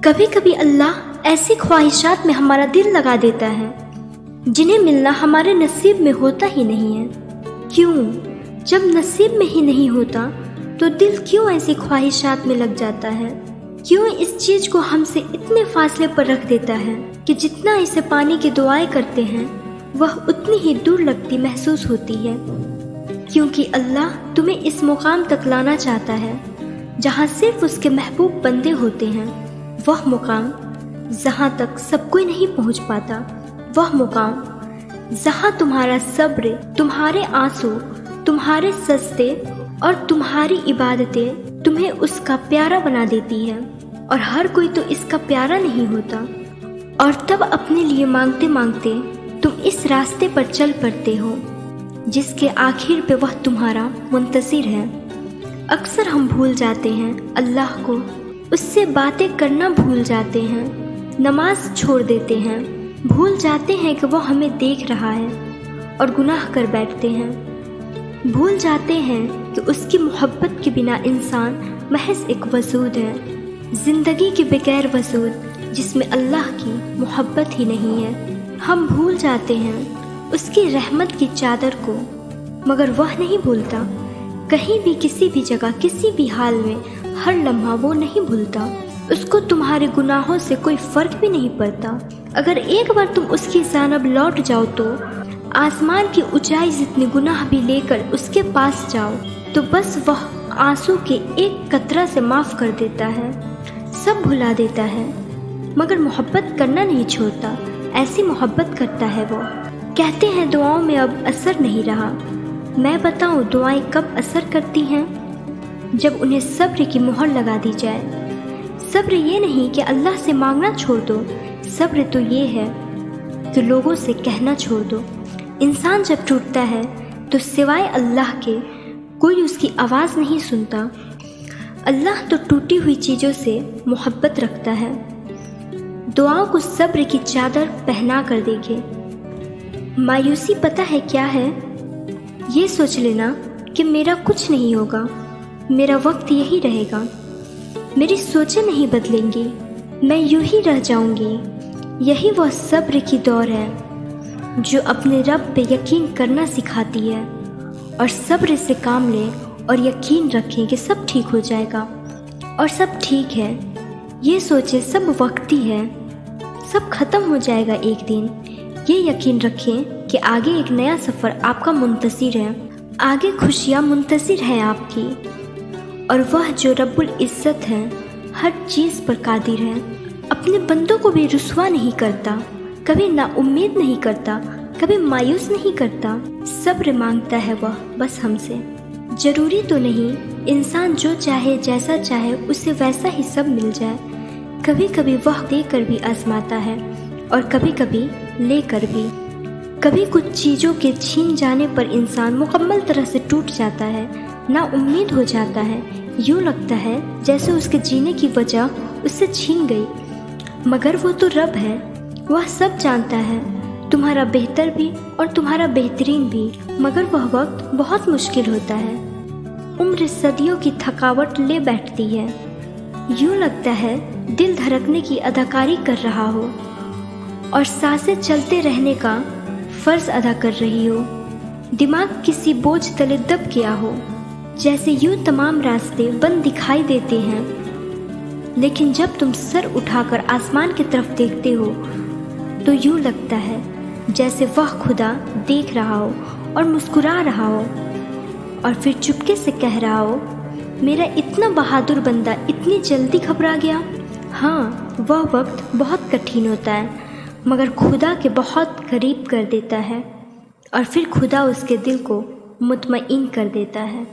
کبھی کبھی اللہ ایسی خواہشات میں ہمارا دل لگا دیتا ہے جنہیں ملنا ہمارے نصیب میں ہوتا ہی نہیں ہے۔ کیوں؟ جب نصیب میں ہی نہیں ہوتا تو دل کیوں ایسی خواہشات میں لگ جاتا ہے؟ کیوں اس چیز کو ہم سے اتنے فاصلے پر رکھ دیتا ہے کہ جتنا اسے پانے کی دعائیں کرتے ہیں وہ اتنی ہی دور لگتی محسوس ہوتی ہے؟ کیونکہ اللہ تمہیں اس مقام تک لانا چاہتا ہے جہاں صرف اس کے محبوب بندے ہوتے ہیں، وہ مقام جہاں تک سب کوئی نہیں پہنچ پاتا، وہ مقام جہاں تمہارا صبر، تمہارے آنسو، تمہارے سجدے اور تمہاری عبادتیں تمہیں اس کا پیارا بنا دیتی ہے، اور ہر کوئی تو اس کا پیارا نہیں ہوتا۔ اور تب اپنے لیے مانگتے مانگتے تم اس راستے پر چل پڑتے ہو جس کے آخر پہ وہ تمہارا منتظر ہے۔ اکثر ہم بھول جاتے ہیں اللہ کو، اس سے باتیں کرنا بھول جاتے ہیں، نماز چھوڑ دیتے ہیں، بھول جاتے ہیں کہ وہ ہمیں دیکھ رہا ہے اور گناہ کر بیٹھتے ہیں، بھول جاتے ہیں کہ اس کی محبت کے بنا انسان محض ایک وجود ہے، زندگی کے بغیر وجود جس میں اللہ کی محبت ہی نہیں ہے۔ ہم بھول جاتے ہیں اس کی رحمت کی چادر کو، مگر وہ نہیں بھولتا، کہیں بھی کسی بھی جگہ کسی بھی حال میں ہر لمحہ وہ نہیں بھولتا۔ اس کو تمہارے گناہوں سے کوئی فرق بھی نہیں پڑتا۔ اگر ایک بار تم اس کی جانب لوٹ جاؤ تو آسمان کی اونچائی جتنے گناہ بھی لے کر اس کے پاس جاؤ تو بس وہ آنسو کے ایک قطرہ سے معاف کر دیتا ہے، سب بھلا دیتا ہے، مگر محبت کرنا نہیں چھوڑتا۔ ایسی محبت کرتا ہے وہ۔ کہتے ہیں دعاؤں میں اب اثر نہیں رہا۔ میں بتاؤں دعائیں کب اثر کرتی ہیں؟ جب انہیں صبر کی مہر لگا دی جائے۔ صبر یہ نہیں کہ اللہ سے مانگنا چھوڑ دو، صبر تو یہ ہے کہ لوگوں سے کہنا چھوڑ دو۔ انسان جب ٹوٹتا ہے تو سوائے اللہ کے کوئی اس کی آواز نہیں سنتا۔ اللہ تو ٹوٹی ہوئی چیزوں سے محبت رکھتا ہے۔ دعاؤں کو صبر کی چادر پہنا کر دیکھے۔ مایوسی پتہ ہے کیا ہے؟ یہ سوچ لینا کہ میرا کچھ نہیں ہوگا، میرا وقت یہی رہے گا، میری سوچیں نہیں بدلیں گی، میں یوں ہی رہ جاؤں گی۔ یہی وہ صبر کی دور ہے جو اپنے رب پہ یقین کرنا سکھاتی ہے، اور صبر سے کام لیں اور یقین رکھیں کہ سب ٹھیک ہو جائے گا، اور سب ٹھیک ہے۔ یہ سوچیں سب وقتی ہے، سب ختم ہو جائے گا ایک دن۔ یہ یقین رکھیں کہ آگے ایک نیا سفر آپ کا منتظر ہے، آگے خوشیاں منتظر ہیں آپ کی، اور وہ جو رب العزت ہے ہر چیز پر قادر ہے، اپنے بندوں کو بھی رسوا نہیں کرتا، کبھی نا امید نہیں کرتا، کبھی مایوس نہیں کرتا۔ صبر مانگتا ہے وہ بس ہم سے۔ ضروری تو نہیں انسان جو چاہے جیسا چاہے اسے ویسا ہی سب مل جائے، کبھی کبھی وہ دے کر بھی آزماتا ہے اور کبھی کبھی لے کر بھی۔ کبھی کچھ چیزوں کے چھین جانے پر انسان مکمل طرح سے ٹوٹ جاتا ہے، نا امید ہو جاتا ہے، یوں لگتا ہے جیسے اس کے جینے کی وجہ اس سے چھین گئی، مگر وہ تو رب ہے، وہ سب جانتا ہے، تمہارا بہتر بھی اور تمہارا بہترین بھی، مگر وہ وقت بہت مشکل ہوتا ہے۔ عمر صدیوں کی تھکاوٹ لے بیٹھتی ہے، یوں لگتا ہے دل دھڑکنے کی اداکاری کر رہا ہو اور سانسیں چلتے رہنے کا فرض ادا کر رہی ہو، دماغ کسی بوجھ تلے دب گیا ہو، جیسے یوں تمام راستے بند دکھائی دیتے ہیں، لیکن جب تم سر اٹھا کر آسمان کی طرف دیکھتے ہو تو یوں لگتا ہے جیسے وہ خدا دیکھ رہا ہو اور مسکرا رہا ہو، اور پھر چپکے سے کہہ رہا ہو، میرا اتنا بہادر بندہ اتنی جلدی گھبرا گیا۔ ہاں، وہ وقت بہت کٹھن ہوتا ہے، مگر خدا کے بہت قریب کر دیتا ہے، اور پھر خدا اس کے دل کو مطمئن کر دیتا ہے۔